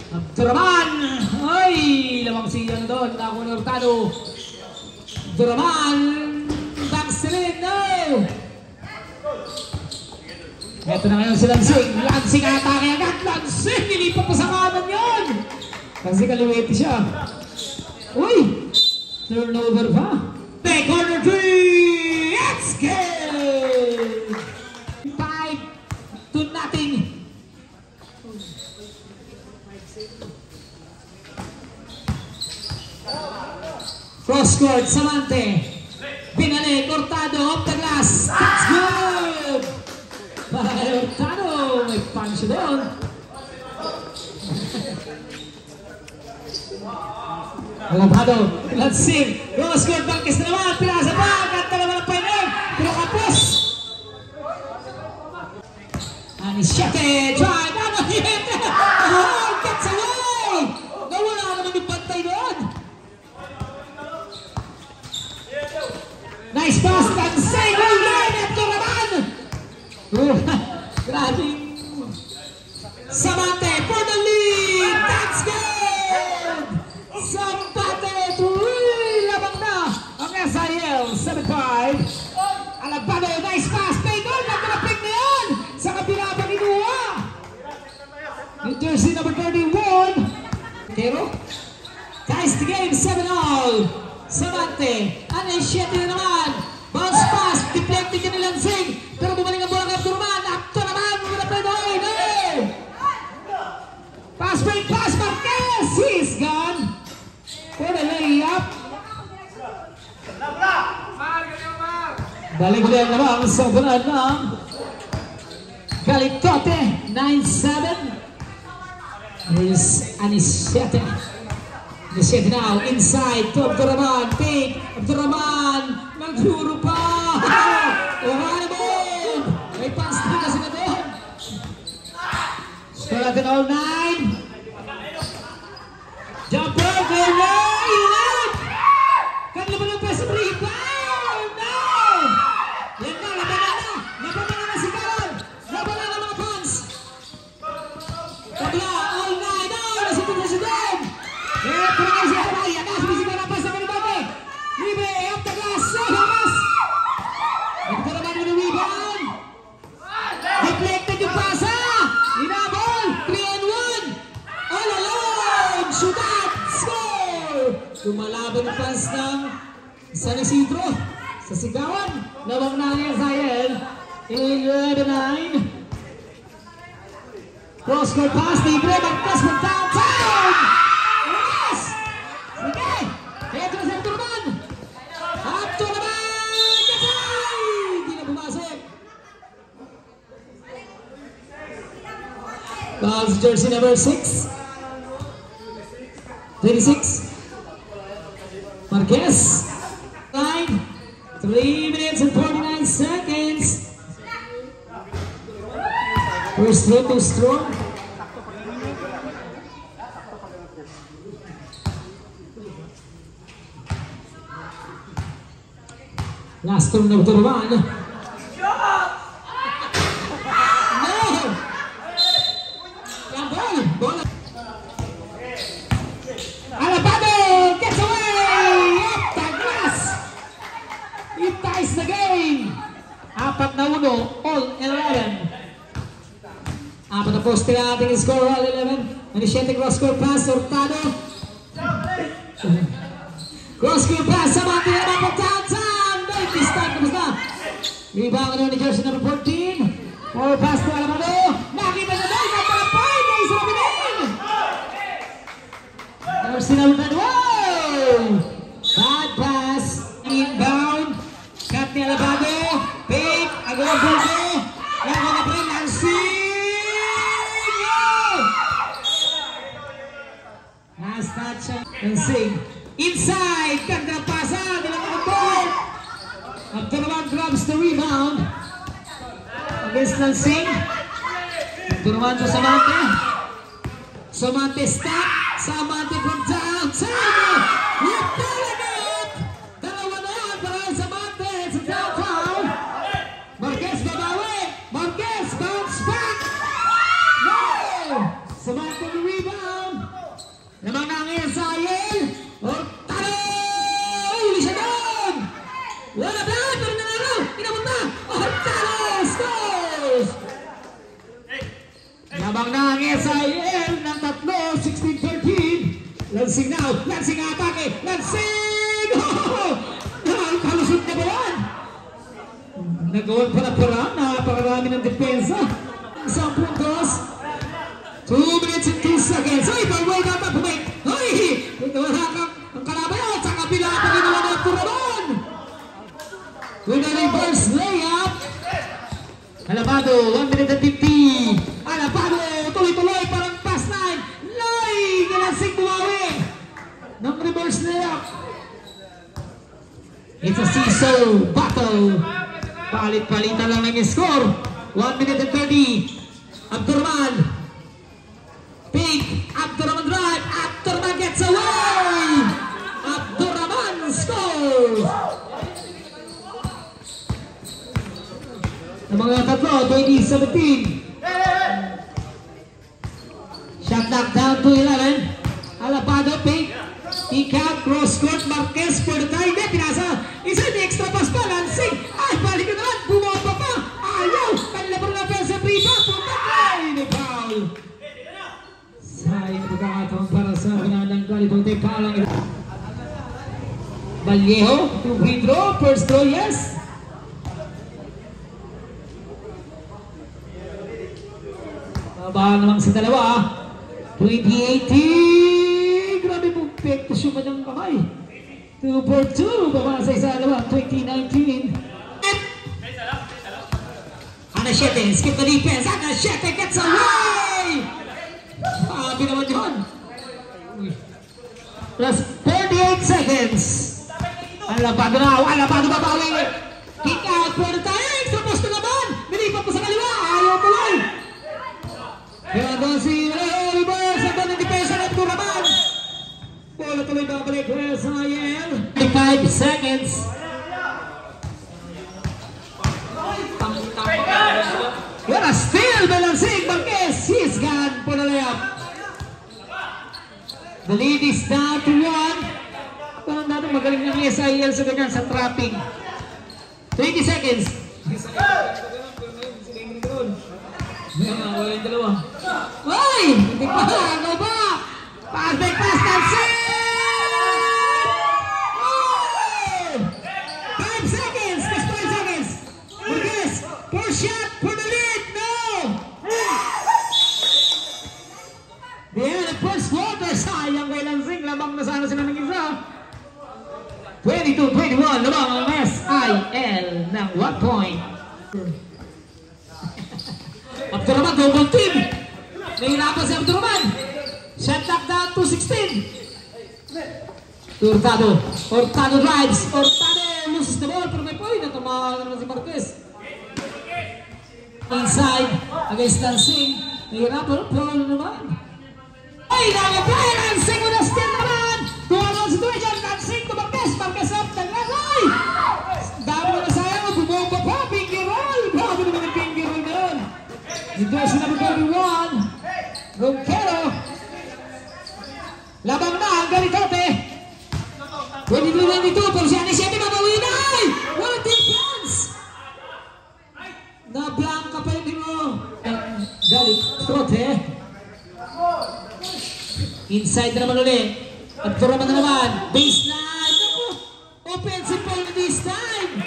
Abdurrahman! Ay! Lamang siya doon. Ako na Hurtado. Abdurrahman! Backstreet! No! Ito na ngayon si Lansing. Lansing atake agad. Lansing! Nilipat pa sa kanan yun! Kasi kaliwete siya. Uy! Turnover pa. Corner 3! Let's go! 5-0. Cross court, Samante. Binalik, Hurtado, off the glass. That's good! Hurtado, may punch doon. Hurtado, let's see. Cross court, Marquez na naman. Pinasa pa, ganda naman ang final. Pero kapos. Anisyete, drive, ano hit? Oh, gets away! Nawala naman yung pantay doon. Nice pass, Lansing! Oh, yeah! Ito naman! Grabe. Samante for the lead! That's good! Samante, 3! Labang na ang SIL, 7-5. Alabado, nice pass! Play goal! Nagkalapig na yan! Sa kabila pa ninuha! New Jersey number 31. Pero, ties the game, 7-all. Samante, Anisyete na naman. Bounce pass, deflected ka ni Lansing. Pero bumalik ang bola kay Abdurrahman. Akto naman, wala pa doon. No! Pass break, pass, Marquez. He's gone. For the layup. Balik ulit naman sa bunad ng Galitote, 9-7. Here's Anisyete. Anisyete now, inside to Abdurrahman. Pick, Abdurrahman. Nagturo pa. Oranabon. May pass na kasi na doon. Score natin all 9. Jumper, goal na. Inat. Kanila ba ng press rebound? No! Yan na, labanan na. Labanan na si Carol. Labanan na mga fans. Tabla, all 9. No, nasitin na si Dom. Pernah siya kamay. Akas, bisita na pas sa Galitote. Libre, up the glass. Hamas. Abdurrahman with the rebound. Deflected yung pasa. Inabol. 3-on-1. All alone. Shoot out. Score. Lumalaban ang pass ng San Isidro. Sa sigawan. Nawang na niya Zayel. 11-9. Cross court pass. Libre. Magpas mo downtown. Yes. Sige. Ito na si Abdurrahman. Abdurrahman. Hindi na pumasok. Fouls jersey number 6. 26. Marquez. 9. 3 minutes and 49 seconds. First throw too strong. Last turn na Abdurrahman. No! Yan ball. Alabado gets away! Up the glass! It ties the game! 4-1, all 11. Apat na poste na ating score, all 11. Anisyete cross-court pass, Hurtado. Cross-court pass, Samante naman po downtown! This time, tapos na. Rebound naman ni jersey number 14. Forward pass to Alabado. Nakita na doon, kapalapay! May isa mabinin! Jersey number 10. Wow! Bad pass. Inbound. Cut ni Alabado. Pick. Agaw ang bulto. Lago na pa rin. Lansing! Last touch. Lansing. Inside. Ganda pasa. Nilang ang board. Abdurrahman grabs the rebound. Against Lansing. Abdurrahman to Samante. Samante stop. Samante from downtown. You're pulling it. Dalawa na yan para Samante. It's a downtown. Marquez babawi. Marquez bounce back. No! Samantha the rebound. Lamang na ang SIL. Hurtado! Huli siya doon! Wala ba? Pero nanalo! Inabot na! Hurtado! Scores! Lamang na ang SIL ng tatlo, 16-13. Lansing now, Lansing atake, Lansing! Kalusot na ba yan? Nagawan pa na parang, napakarami ng depensa. Isang puntos. 2 minutes and 2 seconds. Ay, baway dapat bumay. Ay, ang kalabayan sa kabila pa rin naman ang Turaman. With a reverse layup. Alabado, 1 minute and 50. Alabado, tuloy-tuloy parang pass line. Loy, Lansing bumawi ng reverse layup. It's a seesaw battle. Palit-palitan lang ng score. 1 minute and 30. Abdurrahman. Big Abdurrahman drive. Abdurrahman gets away. Abdurrahman scores. Ang mga tatlo, 20-17. Shot knock down to 11. Alabado, Pink. Ikaw, cross court, Marquez for the tie. Pinasa. Isa yung extra pass pa. Lansing. Ay, balik na naman. Bumaba pa. Ayaw. Kanila pa rin offensive rebound. Pumatay. May foul. Sayang pagkakataon para sa pinananggal. Itong tayo foul. Vallejo. 2 free throw. First throw, yes. Mabahan naman sa dalawa. 2018. Grabe po. Pekto siya pa ng kamay. 2 for 2. Baba sa isa dalawa. 2019. Anachete. Skip the defense. Anachete gets away. Sabi naman yun. Plus 48 seconds. Alabado na. Alabado babawi. Kick out for the time. Extra post na naman. Nilipat po sa kaliwa. Ayaw tuloy. Kaya doon si Reverse. Ang doon ang depensa ng Turaman. Bola tuloy babalik. SIL. 5 seconds. What a steal by Lansing. Marquez. He's gone for the layup. The lead is down to 1. Parang natin magaling ng SIL sa ganyan sa trapping. 20 seconds. Wala yung dalawa. Ay! Hindi pa! Ano ba? Perfect pass, Lansing! 5 seconds! Next 5 seconds! Marquez! First shot for the lead! No! The end of first quarter. Sayang kay Lansing. Lamang na sana sila ng isa. 22-21. Lamang ang SIL ng 1 point. Abdurrahman, double team. Nahirapan si Abdurrahman. Shot knock down to 16. Hurtado. Hurtado drives. Hurtado loses the ball. Pero may point. Natumahan naman si Marquez. Inside against Lansing. Nahirapan. Pero naman. Ay, nakapay. Lansing with a steal naman. 2-on-1 situation. Lansing to Marquez. Marquez up. Naglalay. Dami na sayang. Bumomba pa. Pinky roll. Grabe naman ang pinky roll na yun. Jersey number 31, Ronquero. Labang na ang Garitote. 22-22, pero si Anachete mabawi na. What defense! Na-blanca pa yun mo. Garitote. Inside na naman ulit. Abdurrahman na naman. Baseline. Offensive foul this time.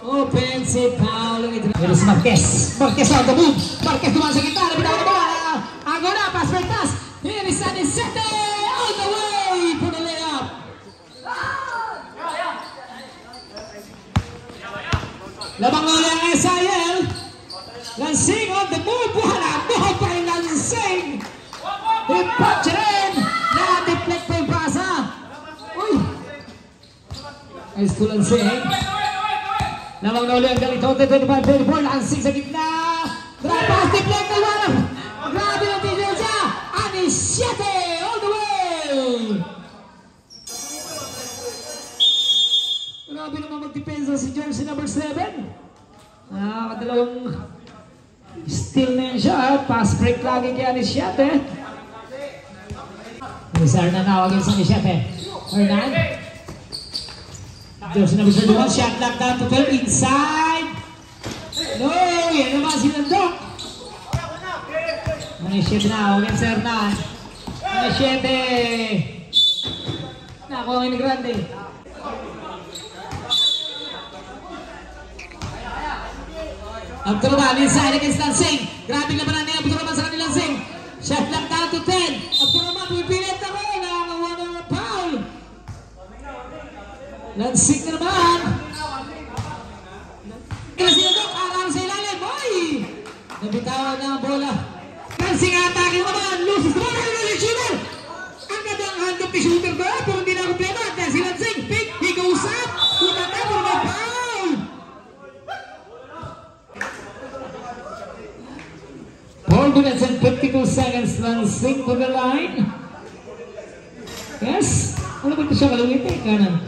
Offensive foul. Pero si Marquez. Marquez on the move. Marquez naman sa gitna. Nabitaw na bola. Agora, pass by pass. Here is Anachete. All the way for the layup. Labang ulit ang SIL. Lansing on the move. Wala mo pa yung Lansing. Ipache rin. Na-deflect pa yung pasa. Uy. Ayos to Lansing. Lamang na uli ang Garitote, 25-24, Lansing sa gitna. Grab pass, deflect na walang. Grabe ang tigil siya. Anachete, all the way. Grabe naman magdepensa si jersey number 7. Nakakadalawang Still na yun siya. Pass break lagi kaya ni Siate. Rizar na nawagin sa ni Siate. Hernan. There's number 31. Shot lock down to 12. Inside. No! Yan naman sinandok. Ni Siate na. Huwag yan si Hernan. Ni Siate. Nakuha ni Grande. Abdurrahman inside against Lansing. Grabe naman ang Abdurrahman sa kanilang Lansing. Shot lang down to 10. Abdurrahman pipilit na rin. Nakakuha ng foul. Lansing na naman. Kasi ito, araw sa ilalim. Boy! Nabitawan na ang bola. Lansing atake naman. Loses the ball. Ang shooter. Ang gandang hand of the shooter ba? Pero hindi na kumplema. Dahil si Lansing. Pick. He goes up. Kumata pero may foul. 4 minutes and 52 seconds. Lansing to the line. Yes. Ano ba ito siya kalawit eh? Kanan.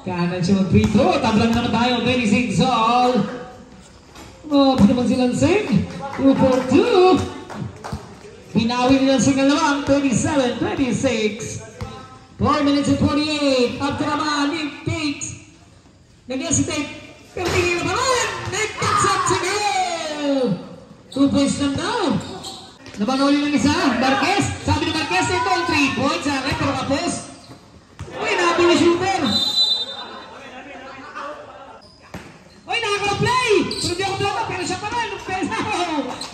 Kanan siya mag-free throw. Tablang naman tayo. 26 all. Oh, naman si Lansing. 2-4-2. Pinawi ni Lansing ang lamang. 27-26. 4 minutes and 48. Abdurrahman. Nick takes. Nag-hesitate. Pero tingin na pa rin. Nag-touch up sa goal. 2 points lang daw. Nabanoli ng isa. Marquez. Sabi ni Marquez ito. 3 points. Akin. Pero kapos. Uy, nakabili shooter. Uy, nakaka-play. Pero di ako blama. Pero siya pa rin.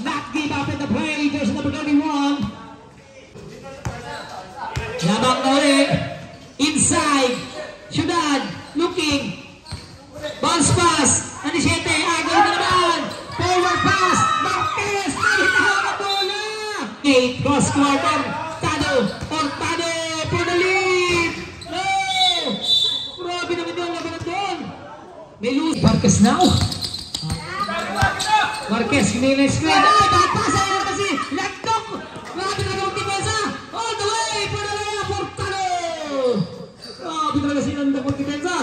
Not give up in the play. There's number 31. Labang na ulit. Inside. Ciudad. Looking. Bounce pass. Anisete. Agaw na naman. Forward pass. Marquez. Nalitaw ang bola. 8. Cross quarter. Tado. Ortado. For the lead. No. Grabe naman yung laban doon. May lose. Marquez now. Marquez. Hindi na screen. Ay, pass. Ayun kasi. Landok. Grabe na yung depensa. All the way. For the lead. Ortado. Grabe talaga si Landok ang depensa.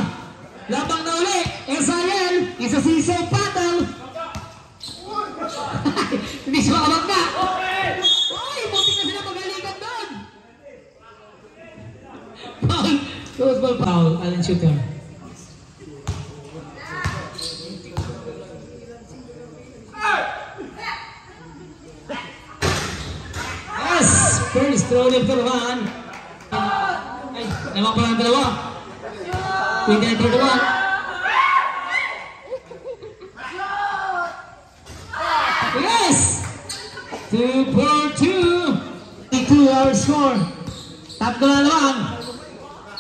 Labang na ulit. SIL. Isa season battle. Hindi siya makabag na. Uy, buti na sila magalikan doon. Foul. Close ball foul. Alan shooter. Yes! First throw ni Abdurrahman. Ay, naman pa lang dalawa. 29-31. Yes! 2-4-2. 2 our score. Tatlo na lang.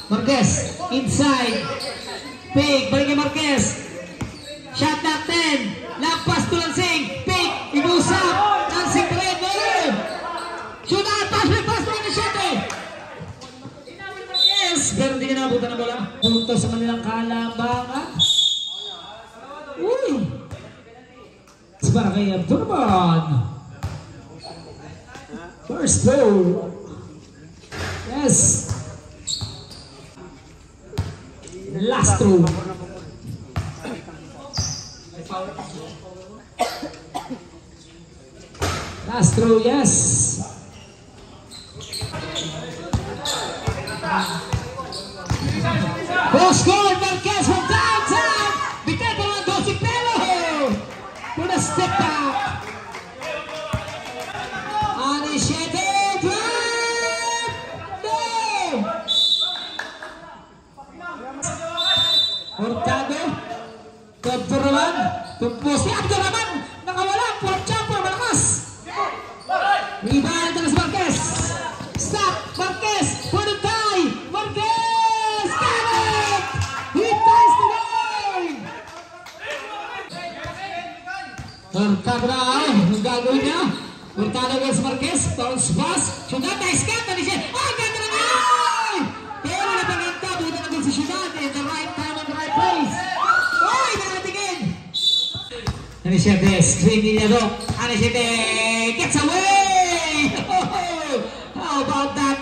Marquez. Inside. Fake. Balik kay Marquez. Shot na 10. Lampas to Lansing. Fake. Inusap. Lansing pa rin. Shoot out. Pass to Lansing. Yes. Pero hindi na nabutan na bola. Punto sa kanilang kalabangan. Uy. Para kay Abdurrahman. First throw. Yes. Last throw. Last throw, yes. Goal scored, Marquez from downtown. Bigay pa mga Dosipelo. For the step back. Anisete drive. No. Hurtado. Abdurrahman. Tumpos ni Abdurrahman. Nakawala. Port jumper. Malakas. Rebound ng Marquez. Stop. Marquez. For the tie. Marquez. Got it. He ties the game. Hurtado na. Ang gagawin niya. Hurtado against Marquez. Bounce pass. Ciudad. Nice cut. Oh, ganda na nga. Pero napaganda. Buta na din si Ciudad. In the right time and the right place. Oy, nakatingin. Anisete. Screen niya do. Anisete. Gets away. How about that?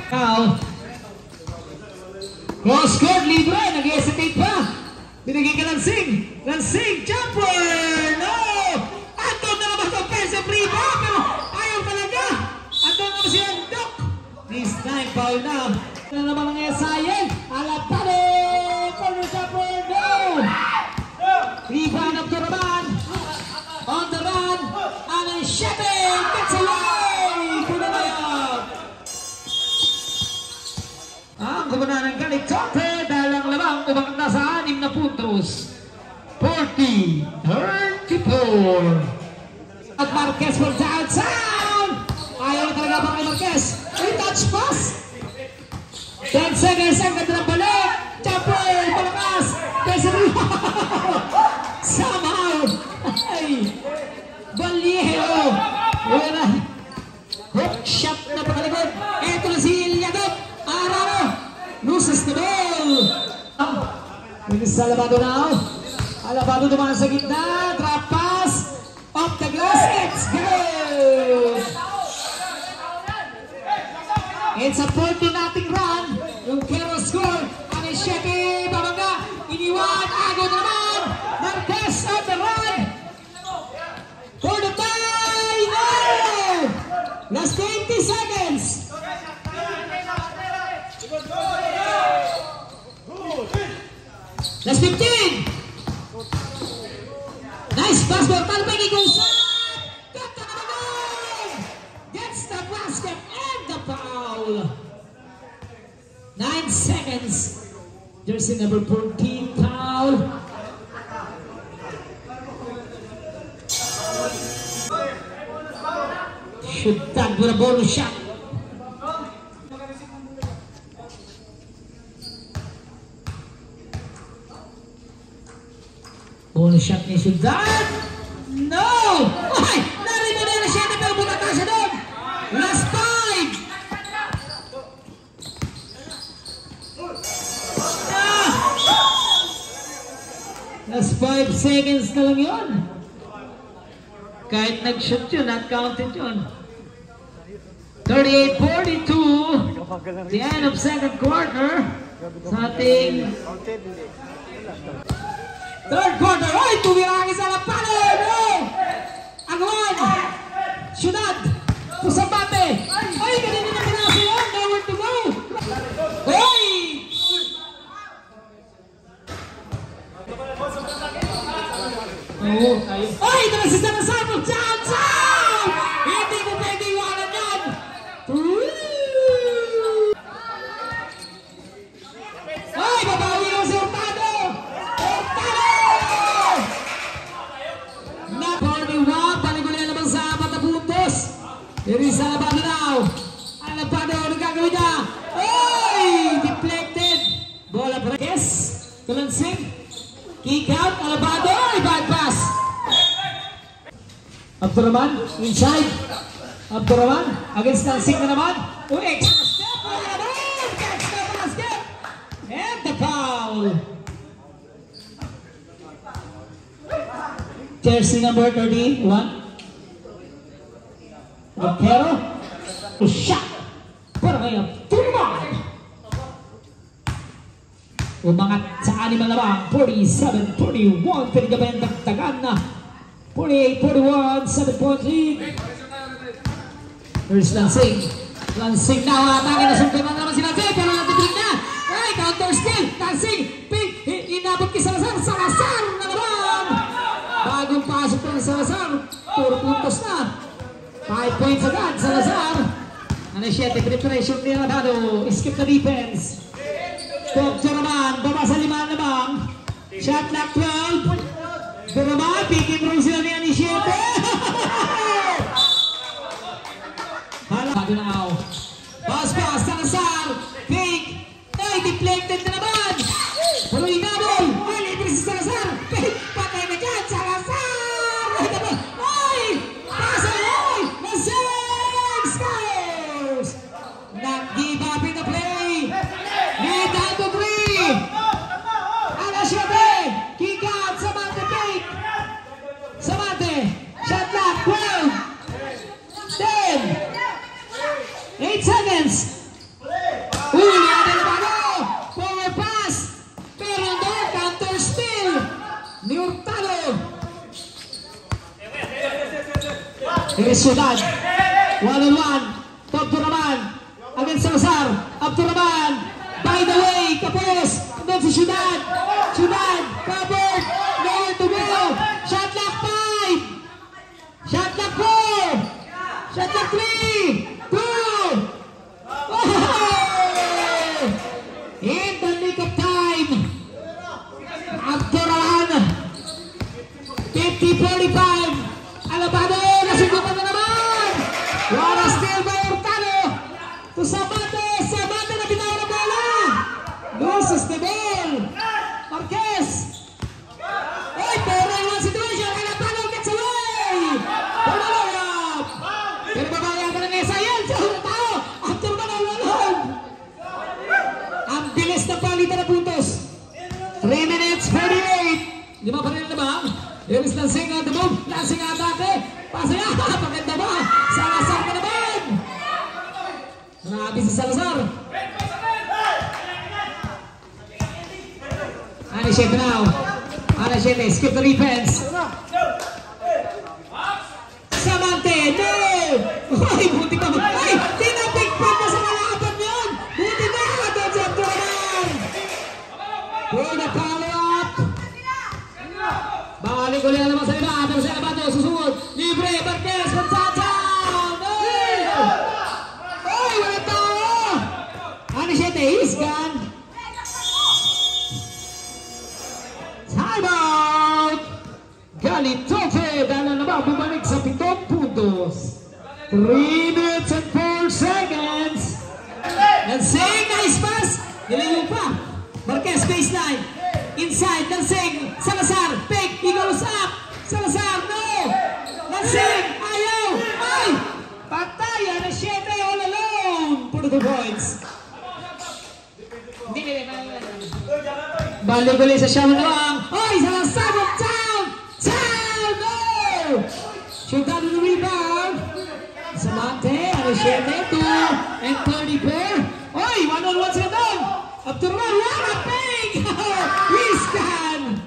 Now. Cross court. Libre. Nag-hesitate pa. Binigay ka Lansing. Lansing, jumper! No! Andun na naman ang offensive rebound, pero ayaw talaga. Andun naman si Andok. This time, foul na. Ano naman ang SIN? Alapado! Corner jumper, no! Rebound of Duraman. On the run. Alan Shepard gets away! Kunabayag! Ang kumanan ng galit Topper dahil ang lamang umakit na sa 6 na puntos. 40-34. At Marquez for downtown. Ayaw na talaga pa kay Marquez. Touch pass. 10 seconds ang ganda ng balik. Jumper, palakas. Somehow. Ay. Vallejo. Hook shot na pakaligod. Ito na si Ilyadop. Araro. Loses the ball. This is Alabado now. Alabado naman sa gitna. Drop pass. Off the glass. It's good. It's a 40-0 run. Yung Kero score. Anisheki. Babangga. Iniwan. Agod naman. Marquez on the run. For the tie. No. Last 20 seconds. Last 15. Nice pass for Talpegi Gonzalez. Ganda naman. Gets the basket and the foul. 9 seconds. Jersey number 14 foul. Shoot that with a bonus shot. Bonus shot ni Sudan. No! Ay! Narito na siya na pero bumata siya doon. Last 5. Last 5 seconds na lang yun. Kahit nag-shoot yun, not counted yun. 38-42. The end of second quarter. Sa ating third quarter. Ay! Tumirangin sa Alapado! No! Agwan! Syudad! Pusambate! Ay! Ganito na pinasa yun! Nowhere to go! Ay! Ay! Ito na si Salazar from downtown! Hindi ko pwede iwanan yan! Ay! Babawi lang si Hurtado! Hurtado! Na 41, paligulian naman sa 4 na puntos. Here is Alabado now. Alabado, ano gagawin niya? Ay! Deflected. Bola para Yes. Kalansing. Kick out. Alabado. Ay, bad pass. Abdurrahman, inside. Abdurrahman, against Lansing na naman. Uy, extra step. Alabado. Catch the basket. And the foul. Jersey number 31. Roquero. Shot. Para kay Abdurrahman. Umangat sa 6 na lamang. 47-41. Pwede ka ba yung dagdagan na 48-41. 7-point lead. There's Lansing. Lansing na atake na suntunan naman si Lansing. Pero natitrik na. Ay, counter steal. Lansing. Inabot kay Salazar. Salazar na naman. Bagong pasok ng Salazar. 4 puntos na. 5 points agad. Salazar. Ano siya? Preparation ni Alabado. Skip the defense. Duraman, baba sa 5 lamang. Shot clock 12. Duraman, picking roll sila ni Anishete. Alabado now. Pass, Salazar. Fake. Ay, deflected na naman. Pero inabol. Ay, libre si Salazar. Patay na dyan, Salazar. Ay, pasa. Ay, Lansing scores. Not give up in the play. Lead down to 3. Anashete. Kick out. Samantha Cake. Samantha Here is Ciudad. 1-on-1. To Abdurrahman. Against Salazar. Abdurrahman. By the way, Kapos. And then si Ciudad. Ciudad. Covered. Nowhere to go. Shot lock 5. Shot lock 4. Shot lock 3. 2. Oh! In the nick of time. Abdurrahman. 50-45. Alabado. Nasugutan na naman. What a steal by Hurtado. To Sabate. Sabate na binawa na bola. Loses the ball. Marquez. Oy, 4-on-1 situation. Alabado gets away. Pumalo. Pero babaya pa na ni Sayan. Sa Hurtado. After man ang one-home. Ang bilis na palitan na puntos. 3 minutes, 48. Lima pa rin na ba? Here is Lansing at the move. Lansing atake. Pasaya. Paganda ba? Salazar pa naman. Grabe si Salazar. Anishete now. Anishete, skip the defense. Samante, no! Ay, buti pa. Ay, tinapikpat na sa kalaban yun. Buti na. Doon si Abdurrahman. Good na follow-up. Balik ulit na naman sa iba. Pero si Alabado, susunod. Libre, Marquez, touchdown! Ay! Ay, wala tao! Anishete, he's gone. Time out! Galitote, dahil na ba bumalik sa 7 puntos. 3 minutes and 4 seconds. Lansing, nice pass. Nilayo pa. Marquez, baseline. Inside, Lansing. Salazar, fake, he goes up. Salazar, no. Lansing, ayaw. Ay! Patay, Anishete all alone for the 2 points. Balik ulit sa Siyam na lang. Ay, Salazar, down! Down! No! Shoot down to the rebound. Samante, Anishete, 2 and 34. Ay, 1-on-1 sila doon. Abdurrahman, what a ping! He's gone!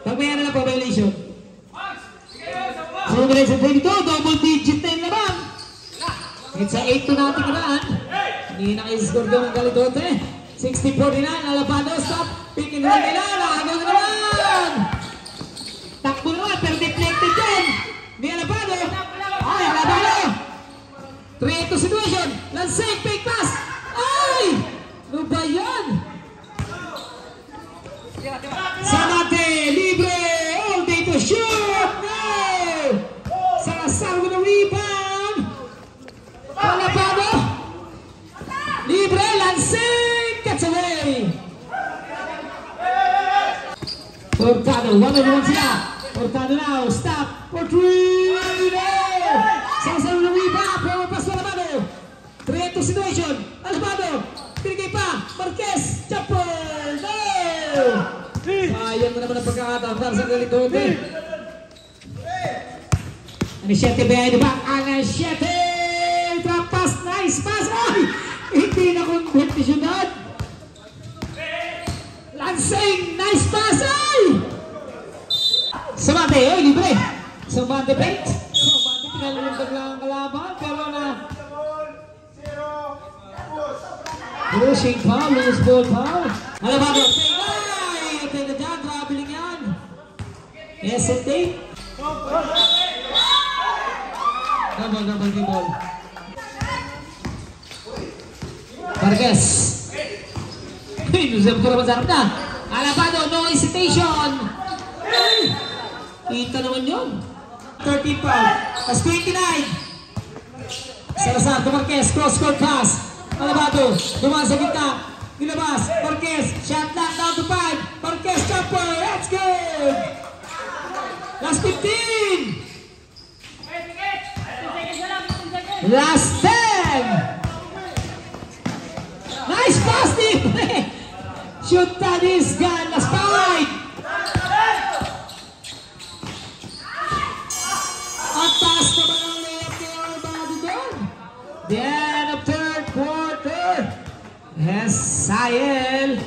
Pagmayana na po, violation. 2 minutes and 32, double digit na yung laban. It's a 8-2 natin naman. Hindi naka-score doon ang Galitote. 60-49, Alabado, stop. Pick and roll nila, nakagaw na naman. Takbo naman, pero deflected yun. Ni Alabado. Ay, Alabado. 3-2 situation. Lansing, fake pass. Ay! Ano ba yan? Samante, libre. All day to shoot. No! Salazar with a rebound. Alabado. Libre, Lansing. Gets away. Hurtado, 1-on-1 sila. Hurtado now, stop for 3. No! Salazar with a rebound. Pero pass na Alabado. 3-2 situation. Alabado. Pinigay pa. Marquez. Chopper. No! Sayang na naman ang pagkakataon para sa Galitote. Anishete behind the back. Anishete. Drop pass. Nice pass. Ay! Hindi na convert ni Ciudad. Lansing. Nice pass. Ay! Samante. Oy, libre. Samante paint. Samante pinalulundag lang ang kalaban. Pero na pushing foul. Loose ball foul. Alabado. Ay! Ito na dyan. Traveling yan. Hesitate. Double game ball. Marquez. Nusem ko naman sa harap na. Alabado, no hesitation. Ay! Kita naman yun. 30 foul. That's 29. Salazar to Marquez. Cross-court pass. Alabado, dumaan sa gitna. Nilabas. Marquez. Shot lock down to 5. Marquez chopper. That's good. Last 15. Last 10. Nice pass, Steve. Shoot that is gone. Last 5. Ang taas naman ang layup ni Alabado doon. The end of third quarter. Yes, Sayel.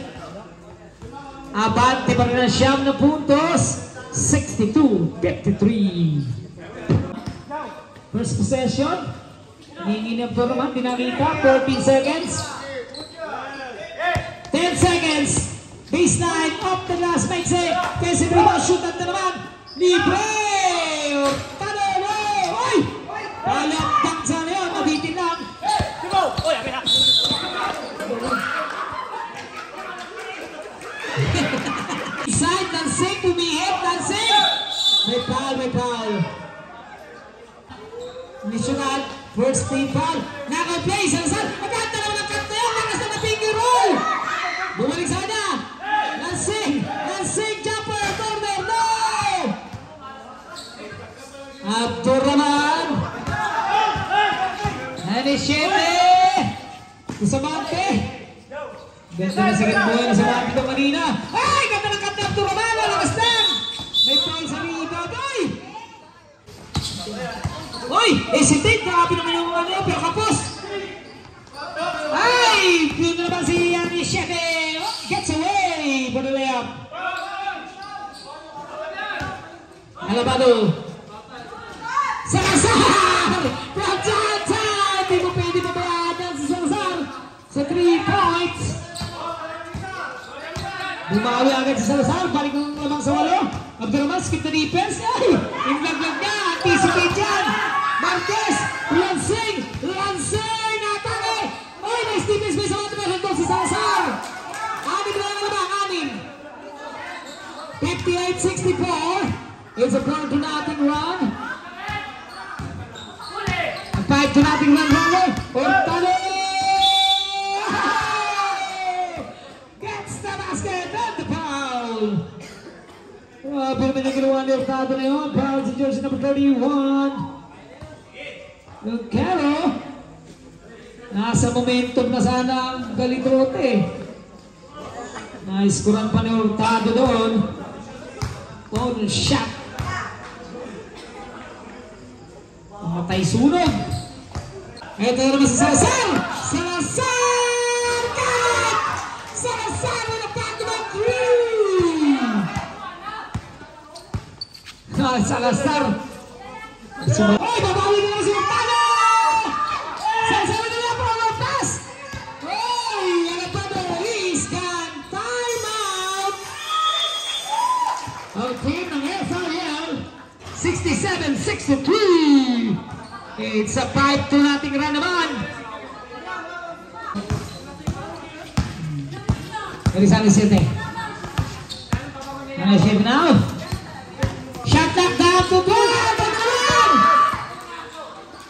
Abante pa rin ang Siyam na puntos. 62-53. First possession. Hingin ng naman, dinamika. 14 seconds. 10 seconds. Baseline, off the glass, makes it. Kasi rebound, shoot at na naman. Libre! Tano, no! Oy! Palaktak sa na yun, mabitin lang. Inside, Lansing, pumihit, Lansing! May foul. National, first team foul. Naka-play, Salazar. Maganda naman ang cut na yun. Lakas na finger roll. Bumalik sana. Lansing, jumper, corner, no! Abdurrahman. Hanishete. Kusamante. Ganda na si Renboy na sa mga dito kanina. Ay! Ganda ng cut na Abdurrahman. Lakas na. May foul sa rebound. Oy! Hesitate! Nakapi naman yung ano yun, pero kapos! Ay! Yun na naman si Hanishete. Gets away for the layup. Alabado. Salazar! From downtown! Di mo pwede mabayaan si Salazar sa 3 points. Bumawi agad si Salazar. Balik ng lamang sa 8. Abdurrahman, skip na defense. Ay! Inlaglag na. Anticipate dyan. Marquez! Lansing! Natake! Oy! Nice defense by sa mga tumasyon si Salazar! 6 na naman, 6. 58-64. It's a 4-0 run. A 5-0 run, rather. Ortalo! Gets the basket and the foul. Pero may naginawa ni Ortalo na yun. Foul si jersey number 31. Lucero. Nasa momentum na sana ang Galitrote. Nice kuran pa ni Hurtado doon. Total shot. Matay sunog. Ito naman si Salazar. Salazar! Cut! Salazar with a back-to-back 3! Salazar. Oy, babawi na lang si Hurtado! Salazar na lang para mag-pass! Oy, Alabado is done! Time out! Ang team ng FIL, 67-63! It's a 5-0 run naman! Rizal City. Shift now. Shot clock down to 12!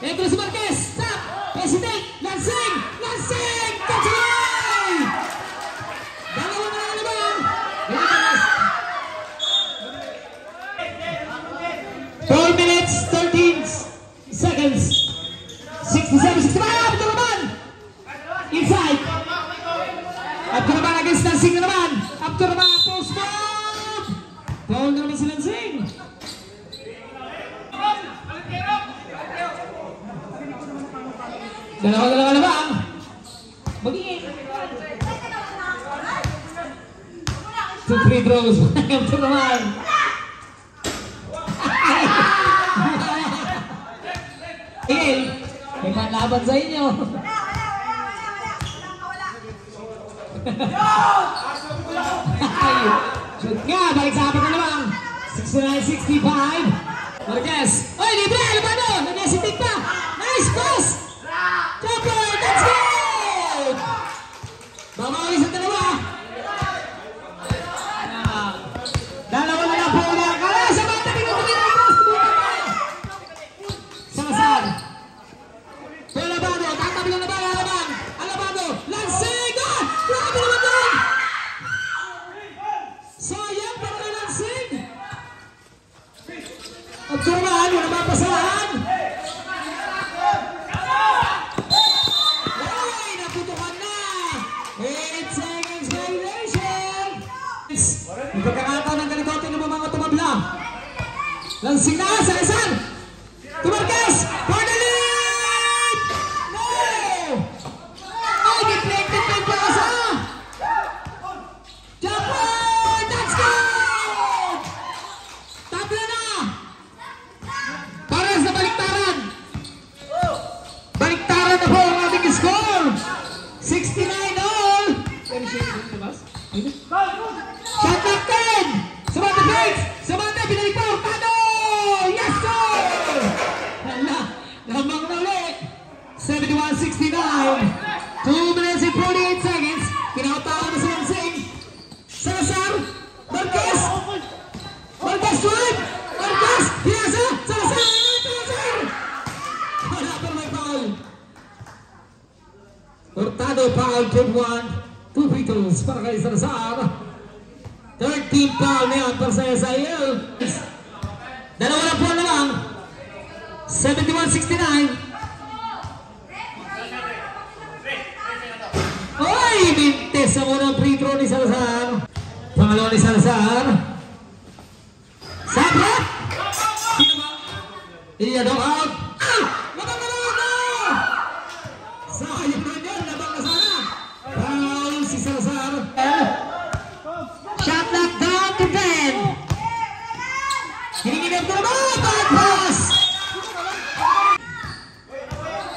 Ito si Marquez, stop, hesitate, Lansing, catch away! Dalawa na naman. 4 minutes, 13 seconds. 67-65, Abdurrahman! Inside. Abdurrahman against Lansing na naman. Abdurrahman, post move! Foul na naman si Lansing. Dalawa lang. Mag-iin. 2 free throws. Ito naman. May panlaban sa inyo. Shoot nga. Balik sa apat na naman. 69-65. Marquez. Oy, libre. Alabado. Nag-hesitate pa. Nice pass. Jumper, let's go! Babawi sa dalawa. Dalawa na lang po ulit. Kala sa bata, Salazar. Alabado, tatabi lang na ba? Alabado, Lansing! Grabe naman doon! Sayang para kay Lansing. Abdurrahman, wala mapasahan. Yung pagkakataon ng Galitrote ng mga tumabla. Lansing na, Salazar! Tumarkas! For the lead! No! Ay, deflected by Plaza! Jumper! That's good! Tabla na! Para sa baliktaran! 71-69. 2 minutes and 48 seconds. Pinautawan na si Lansing. Salazar. Marquez. Marquez drive. Marquez. Piazza. Salazar. Salazar. Wala pa may foul. Hurtado foul. Good one. 2 free throws para kay Salazar. 13 foul na yan para sa SIL. Dalawa na po na lang. 71-69. Oy! Mintes ang unang free throw ni Salazar. Pangalawa ni Salazar. Sabra! Sino ba? Iyadong out. Ah! Labang na lang na! Sayang na yan. Labang na sana. Foul si Salazar. Shot lock down to 10. Hiniginip ko naman. Bad pass.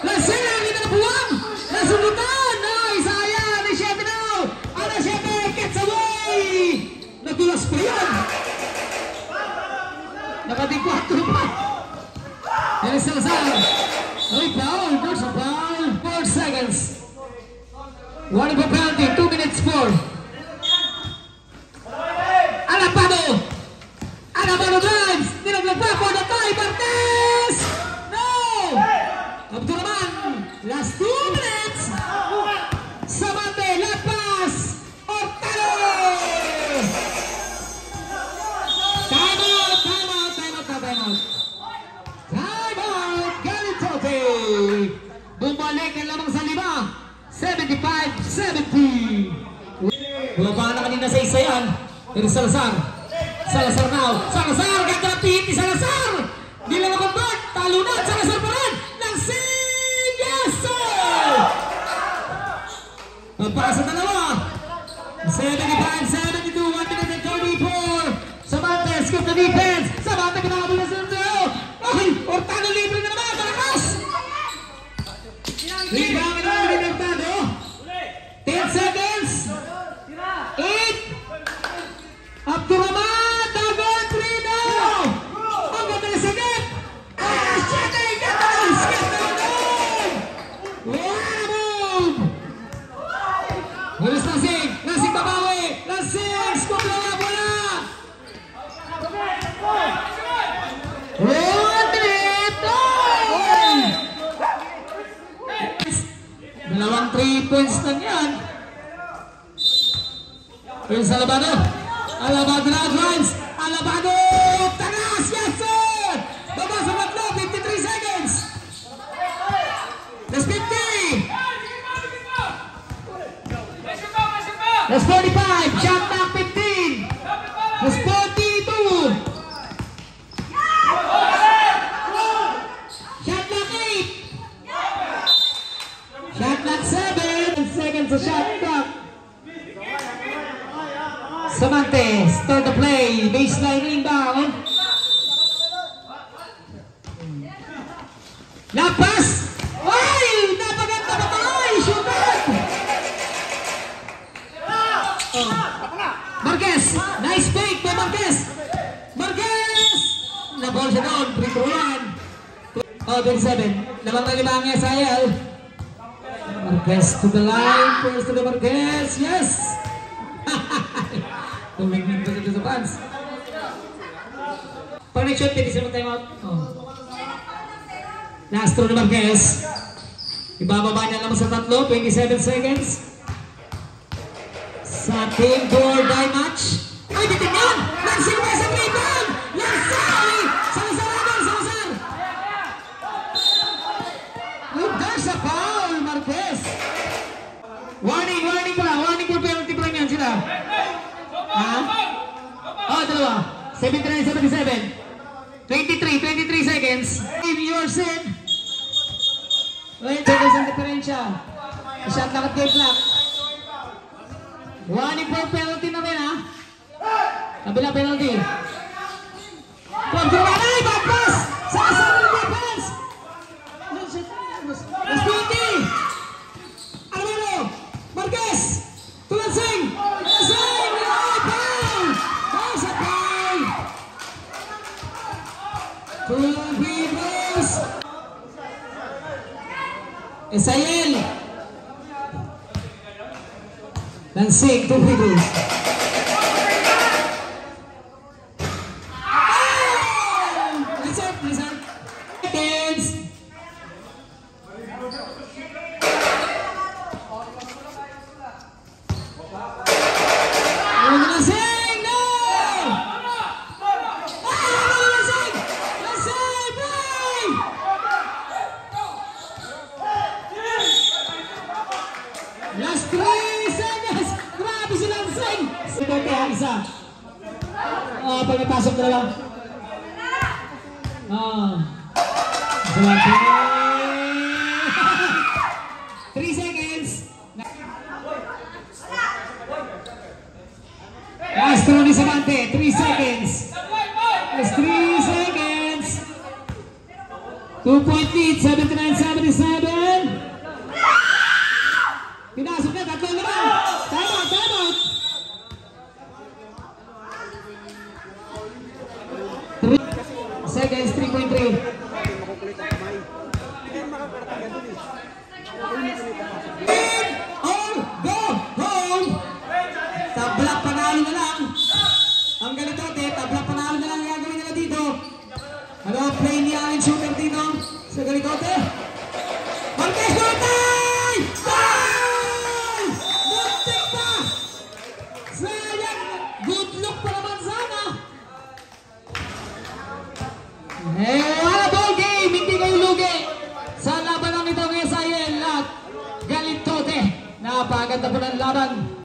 Lasing na hindi na buwang. Nasundutan. Nice. Ayan. Ni Shebe now. Ana Shebe gets away. Nadulas pa yan. Nakadikwatro pa. Yan is Salazar. Ay, foul. There's a foul. 4 seconds. One for penalty. 2 minutes 4. Alapado. Alapado drives. Nilaglag for the tie. Marquez. No. Abdurrahman. Last 2 minutes. Samante. Lapas. Hurtado. Time out. Time out. Time out. Time out. Time out. Galitote. Bumalik ang lamang sa 5. 75-70. Bumaba na kanina sa isa yan. Pero Salazar. Salazar now. Salazar. Ganda na tihit ni Salazar. Hindi lang makumbert. Talo na. Salazar pa rin. Lansing. Yes, sir. Para sa dalawa. 75-72. 1 minute and 34. Samantes. Good na defense. Samantes. Kinakabal na sila. Ay. Hurtado libre na naman. Talakas. Rebound na naman ni Hurtado. 10 seconds. 8. Abdurrahman, Dagon, 3 now! Ang ganda na sagip! Ah, shooting! Gatas! Gatas! Wow! Walis Lansing! Lansing babawi! Lansing! Scoop lang na bola! 1 minute! Dalawang 3 points lang yan. Prince Alabado! Alabado na drives! Alabado! Tagas! Yes, sir! Baba sa matlo! 53 seconds! That's 50! That's 45! Shot back 15! That's 42! Shot back 8! Shot back 7! Seconds sa shot back! Samante, start the play, baseline inbound. Lapas! Ay! Napaganda ba ito? Ay! Shoot out! Oh. Marquez! Nice fake by Marquez! Marquez! Na-ball siya doon, free throw yan. Oh, 27. Lamang na 5 ang SIL. Marquez to the line, first to the Marquez, yes! Tumingin pa sa fans. Pag nag-shot, pwede sila mag-time out. Oh. Last throw ni Marquez. Ibababa niya naman sa 3, 27 seconds. Sa team door die match. Ay, titignan! Lansing na sa rebound! Lansing! Salazar agad! Salazar! Oh, there's a foul, Marquez! Warning, warning pala. Warning for penalty pa lang yan sila. Ha? Oh, dalawa. 79-77. 23 seconds. If you're set. 20 seconds ang diferensya. Shot lang at game clock. Warning for penalty na rin, ha? Kabila penalty. Pag-duran ay! Bad pass! Salazar ng bad pass! That's 20! Alvaro! Marquez! Lansing! Lansing! Ay! Foul! There's a foul! 2 free throws! SIL. Lansing, 2 free throws. Reserve. Seconds. Lansing, no! Last 3 seconds! Grabe si Lansing! Sige kaya isa. Pagpapasok na lang. Salamat. 3 seconds. Last throw ni Samante. 3 seconds. Last 3 seconds. 2-point lead. 79-77. Pinasok na, tatlo naman. Time out. 3 seconds, 3.3. All go home. Tablak panalo na lang. Ang ganito, tablak panalo na lang ang gagawin nila dito. Ano, play ni Allen Shooter dito. Sa ganito, Marquez Gotay! Muntik pa! Sayang! Good look pa naman sana! Ball game! Hindi kayo lugi! Sa laban ng itong SIL at Galintote. Napaganda po ng laban.